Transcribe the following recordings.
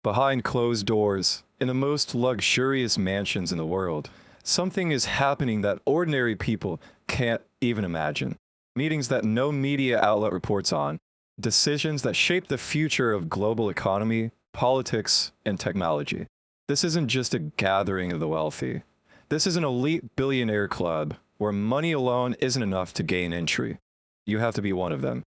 Behind closed doors, in the most luxurious mansions in the world, something is happening that ordinary people can't even imagine. Meetings that no media outlet reports on, decisions that shape the future of global economy, politics, and technology. This isn't just a gathering of the wealthy. This is an elite billionaire club where money alone isn't enough to gain entry. You have to be one of them.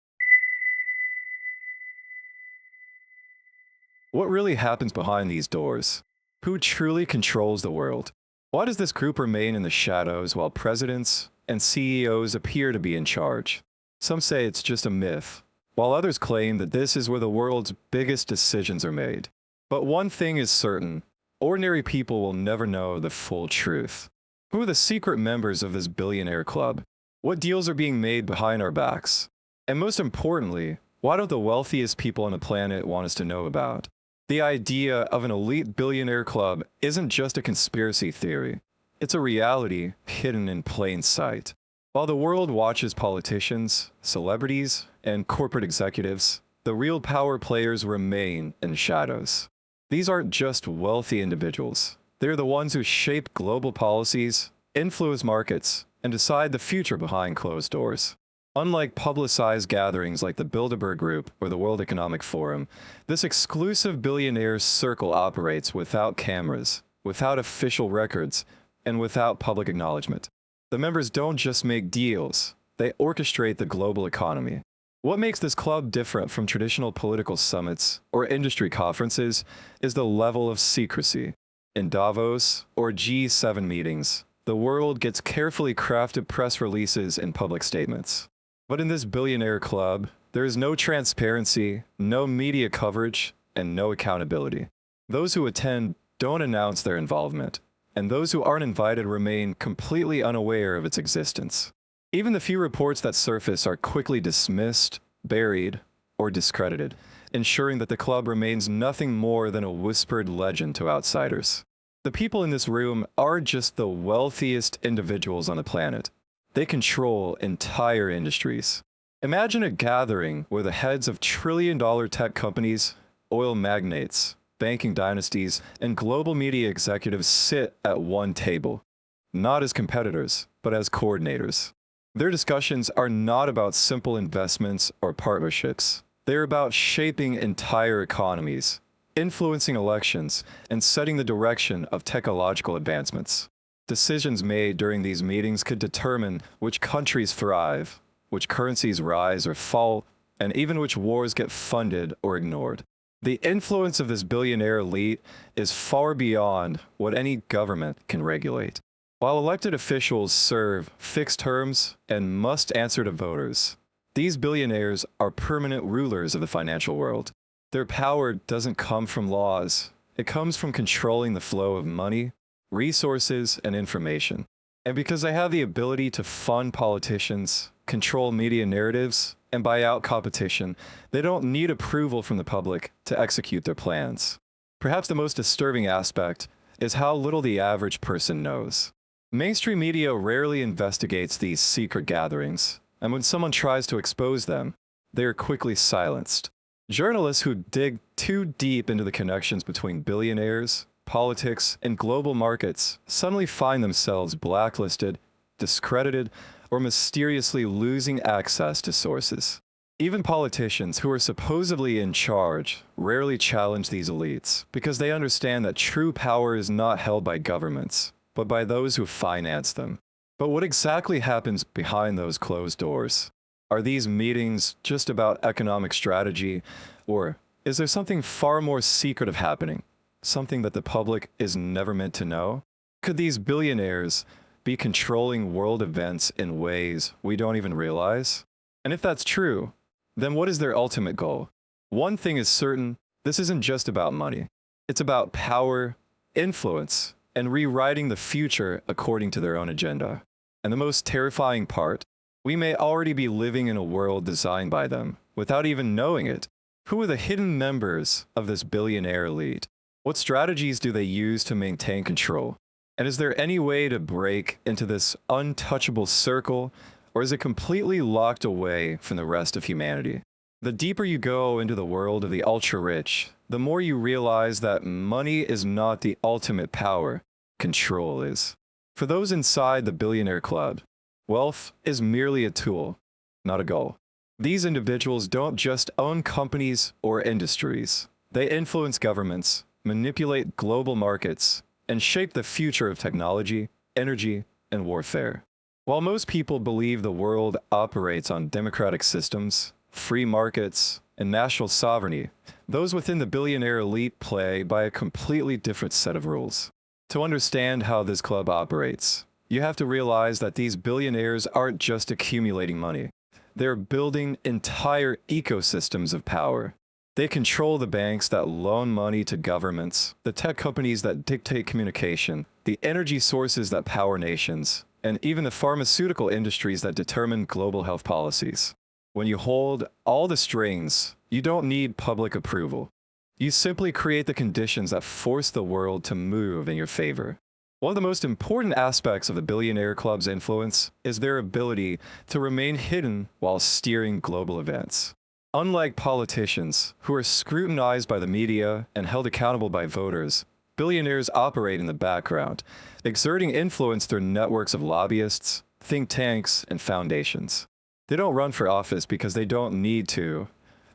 What really happens behind these doors? Who truly controls the world? Why does this group remain in the shadows while presidents and CEOs appear to be in charge? Some say it's just a myth, while others claim that this is where the world's biggest decisions are made. But one thing is certain, ordinary people will never know the full truth. Who are the secret members of this billionaire club? What deals are being made behind our backs? And most importantly, why don't the wealthiest people on the planet want us to know about? The idea of an elite billionaire club isn't just a conspiracy theory. It's a reality hidden in plain sight. While the world watches politicians, celebrities, and corporate executives, the real power players remain in the shadows. These aren't just wealthy individuals. They're the ones who shape global policies, influence markets, and decide the future behind closed doors. Unlike publicized gatherings like the Bilderberg Group or the World Economic Forum, this exclusive billionaire circle operates without cameras, without official records, and without public acknowledgement. The members don't just make deals, they orchestrate the global economy. What makes this club different from traditional political summits or industry conferences is the level of secrecy. In Davos or G7 meetings, the world gets carefully crafted press releases and public statements. But in this billionaire club, there is no transparency, no media coverage, and no accountability. Those who attend don't announce their involvement, and those who aren't invited remain completely unaware of its existence. Even the few reports that surface are quickly dismissed, buried, or discredited, ensuring that the club remains nothing more than a whispered legend to outsiders. The people in this room aren't just the wealthiest individuals on the planet. They control entire industries. Imagine a gathering where the heads of trillion-dollar tech companies, oil magnates, banking dynasties, and global media executives sit at one table, not as competitors, but as coordinators. Their discussions are not about simple investments or partnerships. They're about shaping entire economies, influencing elections, and setting the direction of technological advancements. Decisions made during these meetings could determine which countries thrive, which currencies rise or fall, and even which wars get funded or ignored. The influence of this billionaire elite is far beyond what any government can regulate. While elected officials serve fixed terms and must answer to voters, these billionaires are permanent rulers of the financial world. Their power doesn't come from laws. It comes from controlling the flow of money, resources, and information. And because they have the ability to fund politicians, control media narratives, and buy out competition, they don't need approval from the public to execute their plans. Perhaps the most disturbing aspect is how little the average person knows. Mainstream media rarely investigates these secret gatherings, and when someone tries to expose them, they are quickly silenced. Journalists who dig too deep into the connections between billionaires, politics, and global markets suddenly find themselves blacklisted, discredited, or mysteriously losing access to sources. Even politicians who are supposedly in charge rarely challenge these elites because they understand that true power is not held by governments, but by those who finance them. But what exactly happens behind those closed doors? Are these meetings just about economic strategy, or is there something far more secretive happening? Something that the public is never meant to know? Could these billionaires be controlling world events in ways we don't even realize? And if that's true, then what is their ultimate goal? One thing is certain, this isn't just about money. It's about power, influence, and rewriting the future according to their own agenda. And the most terrifying part, we may already be living in a world designed by them, without even knowing it. Who are the hidden members of this billionaire elite? What strategies do they use to maintain control? And is there any way to break into this untouchable circle, or is it completely locked away from the rest of humanity? The deeper you go into the world of the ultra-rich, the more you realize that money is not the ultimate power, control is. For those inside the billionaire club, wealth is merely a tool, not a goal. These individuals don't just own companies or industries. They influence governments, manipulate global markets, and shape the future of technology, energy, and warfare. While most people believe the world operates on democratic systems, free markets, and national sovereignty, those within the billionaire elite play by a completely different set of rules. To understand how this club operates, you have to realize that these billionaires aren't just accumulating money. They're building entire ecosystems of power. They control the banks that loan money to governments, the tech companies that dictate communication, the energy sources that power nations, and even the pharmaceutical industries that determine global health policies. When you hold all the strings, you don't need public approval. You simply create the conditions that force the world to move in your favor. One of the most important aspects of the billionaire club's influence is their ability to remain hidden while steering global events. Unlike politicians, who are scrutinized by the media and held accountable by voters, billionaires operate in the background, exerting influence through networks of lobbyists, think tanks, and foundations. They don't run for office because they don't need to.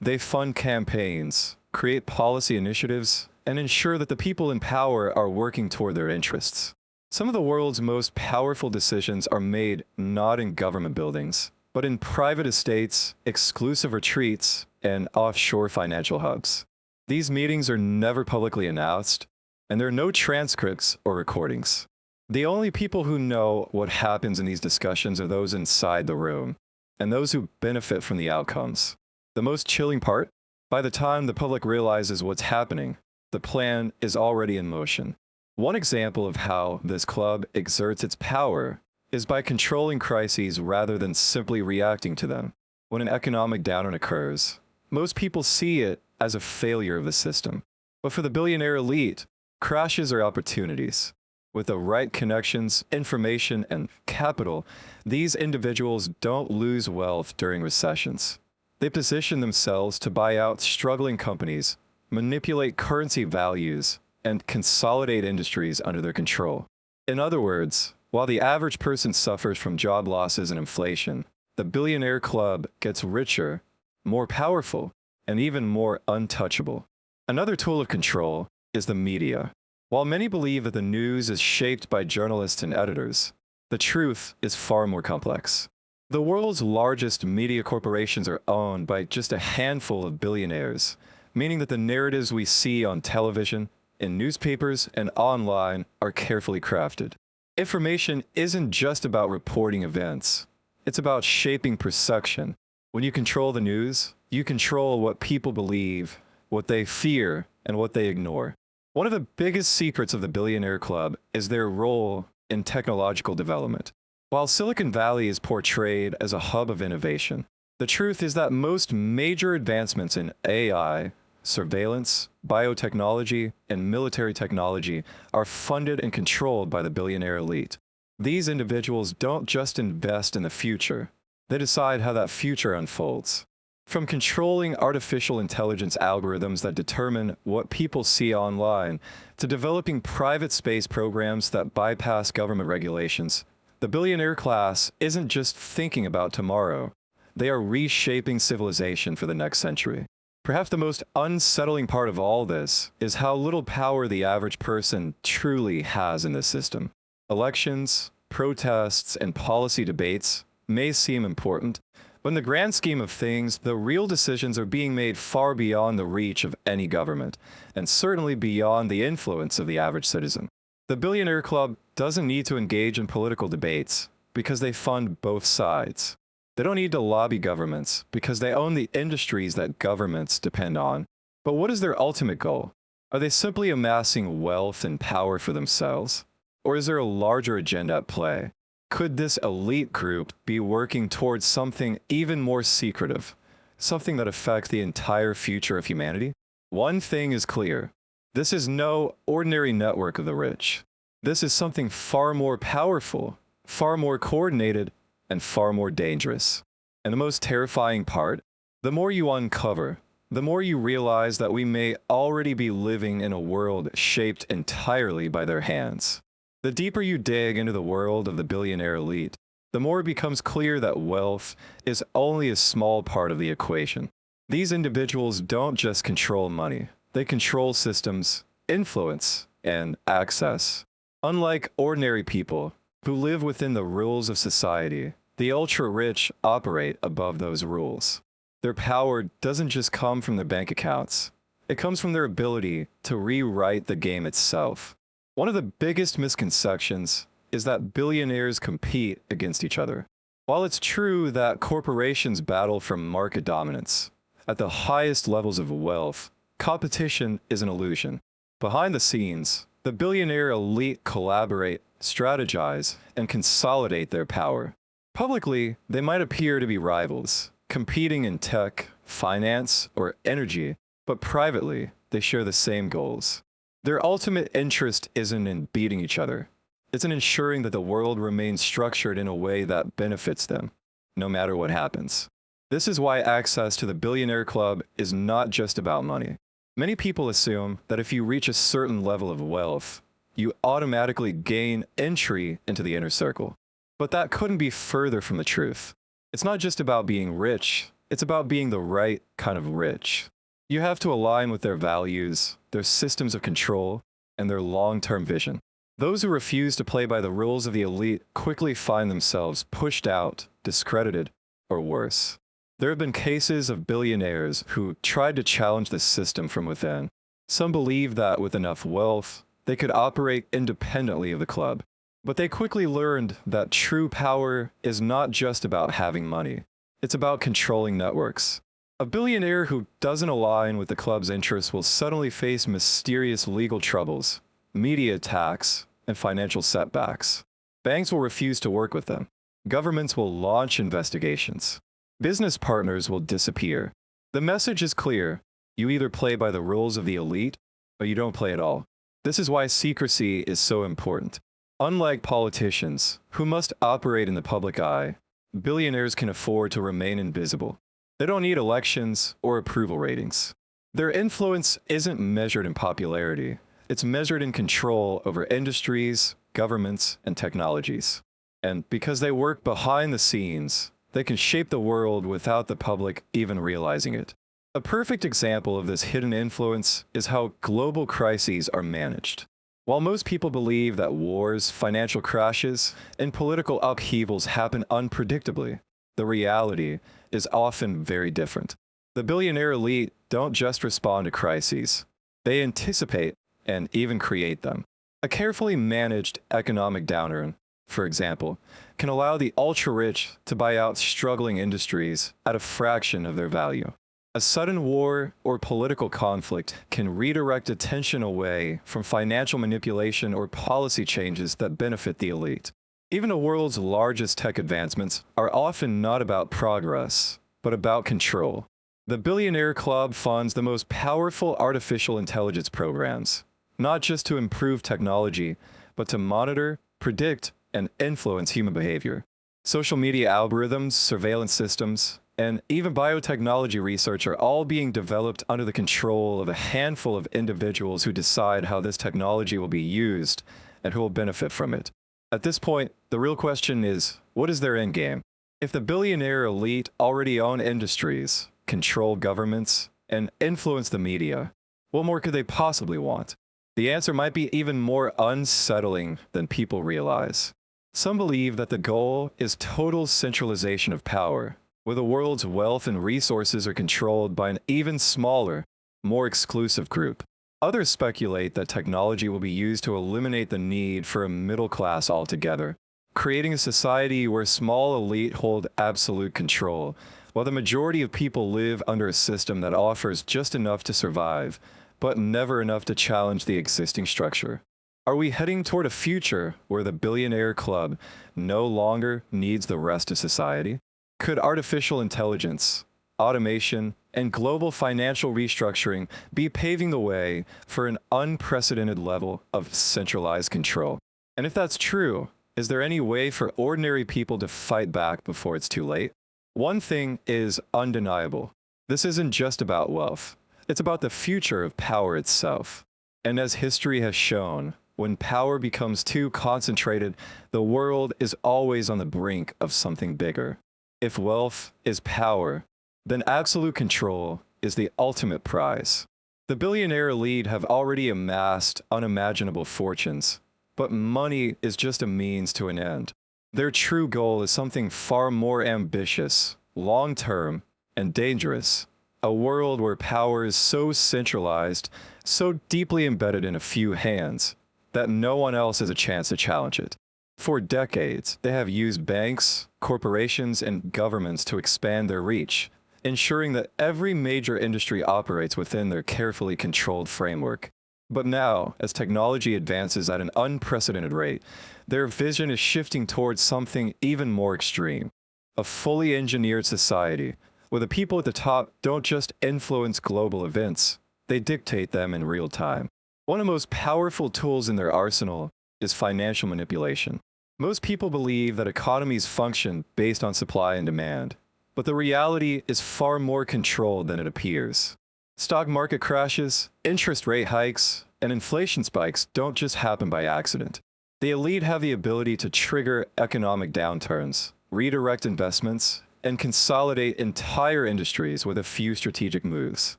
They fund campaigns, create policy initiatives, and ensure that the people in power are working toward their interests. Some of the world's most powerful decisions are made not in government buildings, but in private estates, exclusive retreats, and offshore financial hubs. These meetings are never publicly announced, and there are no transcripts or recordings. The only people who know what happens in these discussions are those inside the room, and those who benefit from the outcomes. The most chilling part? By the time the public realizes what's happening, the plan is already in motion. One example of how this club exerts its power is by controlling crises rather than simply reacting to them. When an economic downturn occurs, most people see it as a failure of the system. But for the billionaire elite, crashes are opportunities. With the right connections, information, and capital, these individuals don't lose wealth during recessions. They position themselves to buy out struggling companies, manipulate currency values, and consolidate industries under their control. In other words, while the average person suffers from job losses and inflation, the billionaire club gets richer, more powerful, and even more untouchable. Another tool of control is the media. While many believe that the news is shaped by journalists and editors, the truth is far more complex. The world's largest media corporations are owned by just a handful of billionaires, meaning that the narratives we see on television, in newspapers, and online are carefully crafted. Information isn't just about reporting events. It's about shaping perception. When you control the news, you control what people believe, what they fear, and what they ignore. One of the biggest secrets of the billionaire club is their role in technological development. While Silicon Valley is portrayed as a hub of innovation, the truth is that most major advancements in AI, surveillance, biotechnology, and military technology are funded and controlled by the billionaire elite. These individuals don't just invest in the future, they decide how that future unfolds. From controlling artificial intelligence algorithms that determine what people see online, to developing private space programs that bypass government regulations, the billionaire class isn't just thinking about tomorrow, they are reshaping civilization for the next century. Perhaps the most unsettling part of all this is how little power the average person truly has in this system. Elections, protests, and policy debates may seem important, but in the grand scheme of things, the real decisions are being made far beyond the reach of any government, and certainly beyond the influence of the average citizen. The billionaire club doesn't need to engage in political debates because they fund both sides. They don't need to lobby governments because they own the industries that governments depend on. But what is their ultimate goal? Are they simply amassing wealth and power for themselves? Or is there a larger agenda at play? Could this elite group be working towards something even more secretive, something that affects the entire future of humanity? One thing is clear. This is no ordinary network of the rich. This is something far more powerful, far more coordinated, and far more dangerous. And the most terrifying part, The more you uncover, the more you realize that we may already be living in a world shaped entirely by their hands. The deeper you dig into the world of the billionaire elite, the more it becomes clear that wealth is only a small part of the equation. These individuals don't just control money, they control systems, influence, and access. Unlike ordinary people who live within the rules of society, the ultra-rich operate above those rules. Their power doesn't just come from their bank accounts. It comes from their ability to rewrite the game itself. One of the biggest misconceptions is that billionaires compete against each other. While it's true that corporations battle for market dominance, at the highest levels of wealth, competition is an illusion. Behind the scenes, the billionaire elite collaborate, strategize, and consolidate their power. Publicly, they might appear to be rivals, competing in tech, finance, or energy, but privately, they share the same goals. Their ultimate interest isn't in beating each other. It's in ensuring that the world remains structured in a way that benefits them, no matter what happens. This is why access to the Billionaire Club is not just about money. Many people assume that if you reach a certain level of wealth, you automatically gain entry into the inner circle. But that couldn't be further from the truth. It's not just about being rich, it's about being the right kind of rich. You have to align with their values, their systems of control, and their long-term vision. Those who refuse to play by the rules of the elite quickly find themselves pushed out, discredited, or worse. There have been cases of billionaires who tried to challenge the system from within. Some believed that with enough wealth, they could operate independently of the club. But they quickly learned that true power is not just about having money. It's about controlling networks. A billionaire who doesn't align with the club's interests will suddenly face mysterious legal troubles, media attacks, and financial setbacks. Banks will refuse to work with them. Governments will launch investigations. Business partners will disappear. The message is clear. You either play by the rules of the elite, or you don't play at all. This is why secrecy is so important. Unlike politicians, who must operate in the public eye, billionaires can afford to remain invisible. They don't need elections or approval ratings. Their influence isn't measured in popularity. It's measured in control over industries, governments, and technologies. And because they work behind the scenes, they can shape the world without the public even realizing it. A perfect example of this hidden influence is how global crises are managed. While most people believe that wars, financial crashes, and political upheavals happen unpredictably, the reality is often very different. The billionaire elite don't just respond to crises. They anticipate and even create them. A carefully managed economic downturn, for example, can allow the ultra-rich to buy out struggling industries at a fraction of their value. A sudden war or political conflict can redirect attention away from financial manipulation or policy changes that benefit the elite. Even the world's largest tech advancements are often not about progress, but about control. The Billionaire Club funds the most powerful artificial intelligence programs, not just to improve technology, but to monitor, predict, and influence human behavior. Social media algorithms, surveillance systems, and even biotechnology research are all being developed under the control of a handful of individuals who decide how this technology will be used and who will benefit from it. At this point, the real question is, what is their end game? If the billionaire elite already own industries, control governments, and influence the media, what more could they possibly want? The answer might be even more unsettling than people realize. Some believe that the goal is total centralization of power, where the world's wealth and resources are controlled by an even smaller, more exclusive group. Others speculate that technology will be used to eliminate the need for a middle class altogether, creating a society where small elite hold absolute control, while the majority of people live under a system that offers just enough to survive, but never enough to challenge the existing structure. Are we heading toward a future where the Billionaire Club no longer needs the rest of society? Could artificial intelligence, automation, and global financial restructuring be paving the way for an unprecedented level of centralized control? And if that's true, is there any way for ordinary people to fight back before it's too late? One thing is undeniable. This isn't just about wealth. It's about the future of power itself. And as history has shown, when power becomes too concentrated, the world is always on the brink of something bigger. If wealth is power, then absolute control is the ultimate prize. The billionaire elite have already amassed unimaginable fortunes, but money is just a means to an end. Their true goal is something far more ambitious, long-term, and dangerous. A world where power is so centralized, so deeply embedded in a few hands, that no one else has a chance to challenge it. For decades, they have used banks, corporations, and governments to expand their reach, ensuring that every major industry operates within their carefully controlled framework. But now, as technology advances at an unprecedented rate, their vision is shifting towards something even more extreme. A fully engineered society, where the people at the top don't just influence global events, they dictate them in real time. One of the most powerful tools in their arsenal is financial manipulation. Most people believe that economies function based on supply and demand, but the reality is far more controlled than it appears. Stock market crashes, interest rate hikes, and inflation spikes don't just happen by accident. The elite have the ability to trigger economic downturns, redirect investments, and consolidate entire industries with a few strategic moves.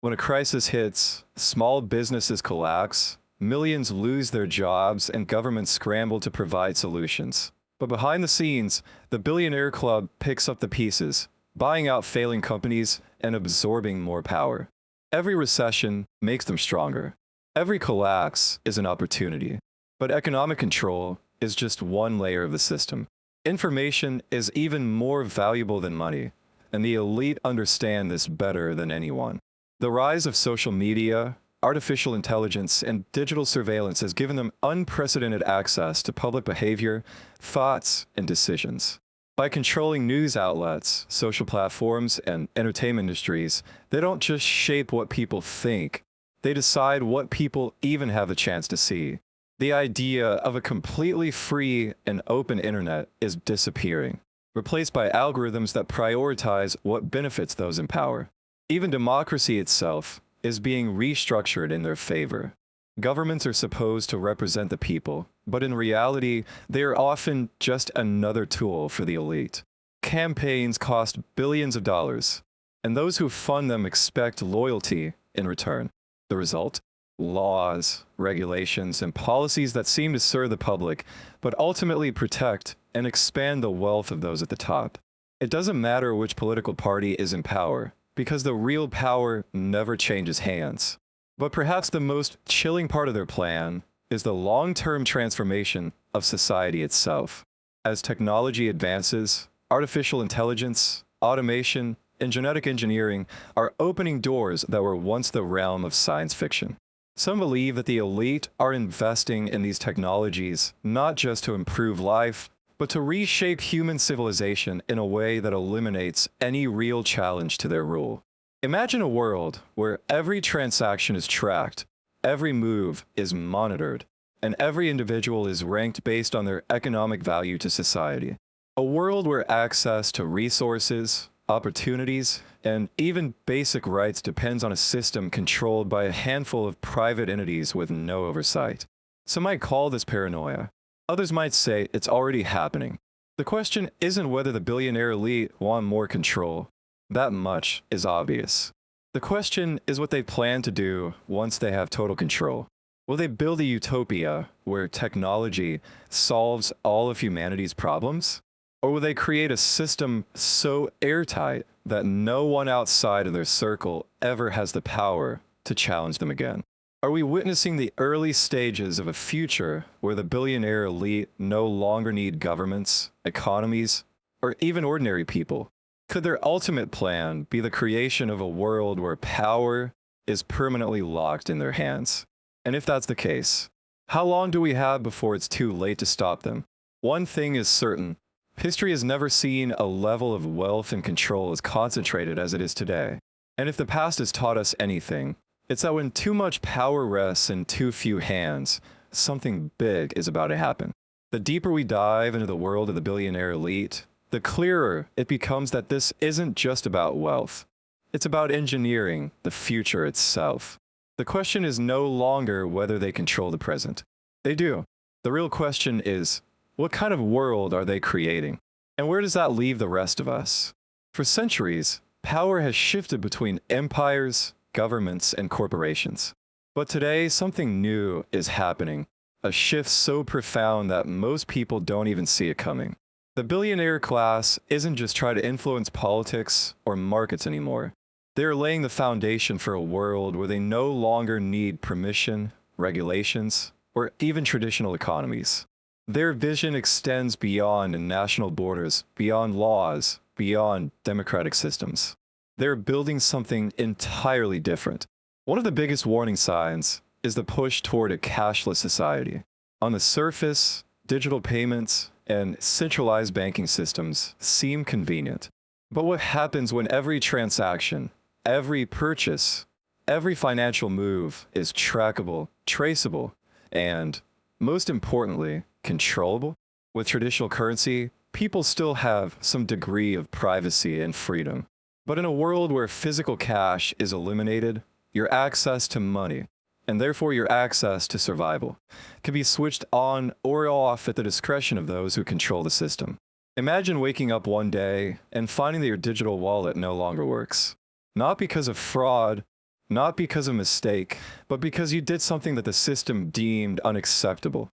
When a crisis hits, small businesses collapse, millions lose their jobs, and governments scramble to provide solutions. But behind the scenes, the billionaire club picks up the pieces, buying out failing companies and absorbing more power. Every recession makes them stronger. Every collapse is an opportunity. But economic control is just one layer of the system. Information is even more valuable than money, and the elite understand this better than anyone. The rise of social media, artificial intelligence, and digital surveillance has given them unprecedented access to public behavior, thoughts, and decisions. By controlling news outlets, social platforms, and entertainment industries, they don't just shape what people think, they decide what people even have a chance to see. The idea of a completely free and open internet is disappearing, replaced by algorithms that prioritize what benefits those in power. Even democracy itself is being restructured in their favor. Governments are supposed to represent the people, but in reality, they are often just another tool for the elite. Campaigns cost billions of dollars, and those who fund them expect loyalty in return. The result? Laws, regulations, and policies that seem to serve the public, but ultimately protect and expand the wealth of those at the top. It doesn't matter which political party is in power, because the real power never changes hands. But perhaps the most chilling part of their plan is the long-term transformation of society itself. As technology advances, artificial intelligence, automation, and genetic engineering are opening doors that were once the realm of science fiction. Some believe that the elite are investing in these technologies not just to improve life, but to reshape human civilization in a way that eliminates any real challenge to their rule. Imagine a world where every transaction is tracked, every move is monitored, and every individual is ranked based on their economic value to society. A world where access to resources, opportunities, and even basic rights depends on a system controlled by a handful of private entities with no oversight. Some might call this paranoia. Others might say it's already happening. The question isn't whether the billionaire elite want more control. That much is obvious. The question is what they plan to do once they have total control. Will they build a utopia where technology solves all of humanity's problems? Or will they create a system so airtight that no one outside of their circle ever has the power to challenge them again? Are we witnessing the early stages of a future where the billionaire elite no longer need governments, economies, or even ordinary people? Could their ultimate plan be the creation of a world where power is permanently locked in their hands? And if that's the case, how long do we have before it's too late to stop them? One thing is certain. History has never seen a level of wealth and control as concentrated as it is today. And if the past has taught us anything, it's that when too much power rests in too few hands, something big is about to happen. The deeper we dive into the world of the billionaire elite, the clearer it becomes that this isn't just about wealth. It's about engineering the future itself. The question is no longer whether they control the present. They do. The real question is, what kind of world are they creating? And where does that leave the rest of us? For centuries, power has shifted between empires, governments, and corporations. But today, something new is happening. A shift so profound that most people don't even see it coming. The billionaire class isn't just trying to influence politics or markets anymore. They're laying the foundation for a world where they no longer need permission, regulations, or even traditional economies. Their vision extends beyond national borders, beyond laws, beyond democratic systems. They're building something entirely different. One of the biggest warning signs is the push toward a cashless society. On the surface, digital payments and centralized banking systems seem convenient. But what happens when every transaction, every purchase, every financial move is trackable, traceable, and, most importantly, controllable? With traditional currency, people still have some degree of privacy and freedom. But in a world where physical cash is eliminated, your access to money, and therefore your access to survival, can be switched on or off at the discretion of those who control the system. Imagine waking up one day and finding that your digital wallet no longer works. Not because of fraud, not because of mistake, but because you did something that the system deemed unacceptable.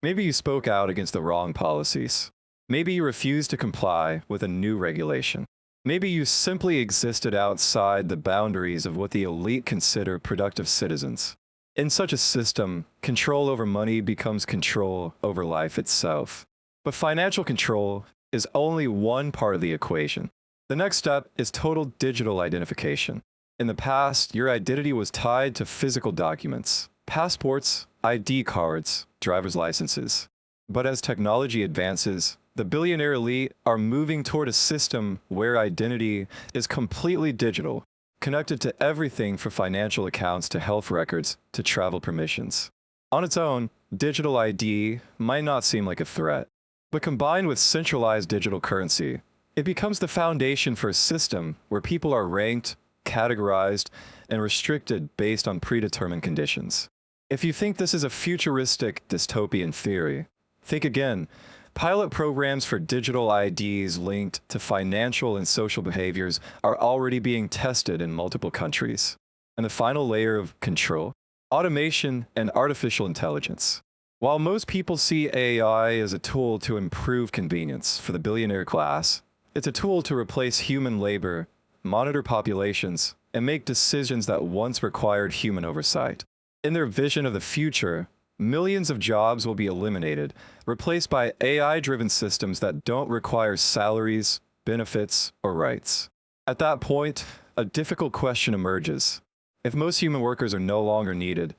Maybe you spoke out against the wrong policies. Maybe you refused to comply with a new regulation. Maybe you simply existed outside the boundaries of what the elite consider productive citizens. In such a system, control over money becomes control over life itself. But financial control is only one part of the equation. The next step is total digital identification. In the past, your identity was tied to physical documents, passports, ID cards, driver's licenses. But as technology advances, the billionaire elite are moving toward a system where identity is completely digital, connected to everything from financial accounts to health records to travel permissions. On its own, digital ID might not seem like a threat, but combined with centralized digital currency, it becomes the foundation for a system where people are ranked, categorized, and restricted based on predetermined conditions. If you think this is a futuristic dystopian theory, think again. Pilot programs for digital IDs linked to financial and social behaviors are already being tested in multiple countries. And the final layer of control, automation and artificial intelligence. While most people see AI as a tool to improve convenience for the billionaire class, it's a tool to replace human labor, monitor populations, and make decisions that once required human oversight. In their vision of the future, millions of jobs will be eliminated, replaced by AI-driven systems that don't require salaries, benefits, or rights. At that point, a difficult question emerges. If most human workers are no longer needed,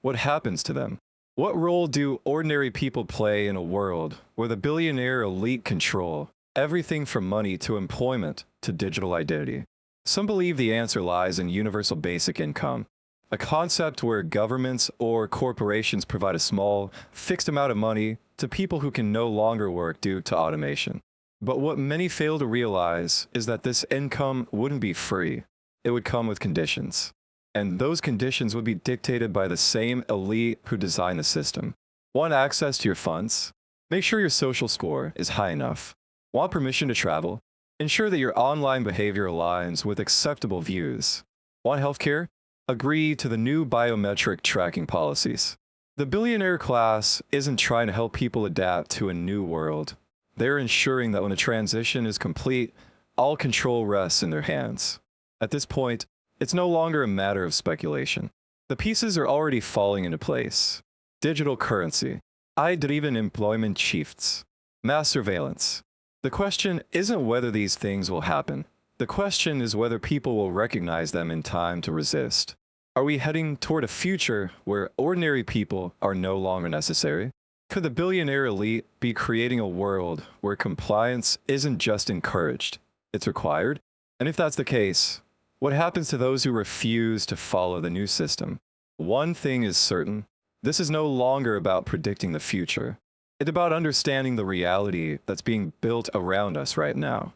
what happens to them? What role do ordinary people play in a world where the billionaire elite control everything from money to employment to digital identity? Some believe the answer lies in universal basic income, a concept where governments or corporations provide a small, fixed amount of money to people who can no longer work due to automation. But what many fail to realize is that this income wouldn't be free. It would come with conditions. And those conditions would be dictated by the same elite who designed the system. Want access to your funds? Make sure your social score is high enough. Want permission to travel? Ensure that your online behavior aligns with acceptable views. Want healthcare? Agree to the new biometric tracking policies. The billionaire class isn't trying to help people adapt to a new world. They're ensuring that when the transition is complete, all control rests in their hands. At this point, it's no longer a matter of speculation. The pieces are already falling into place. Digital currency, AI-driven employment shifts, mass surveillance. The question isn't whether these things will happen. The question is whether people will recognize them in time to resist. Are we heading toward a future where ordinary people are no longer necessary? Could the billionaire elite be creating a world where compliance isn't just encouraged, it's required? And if that's the case, what happens to those who refuse to follow the new system? One thing is certain, this is no longer about predicting the future. It's about understanding the reality that's being built around us right now.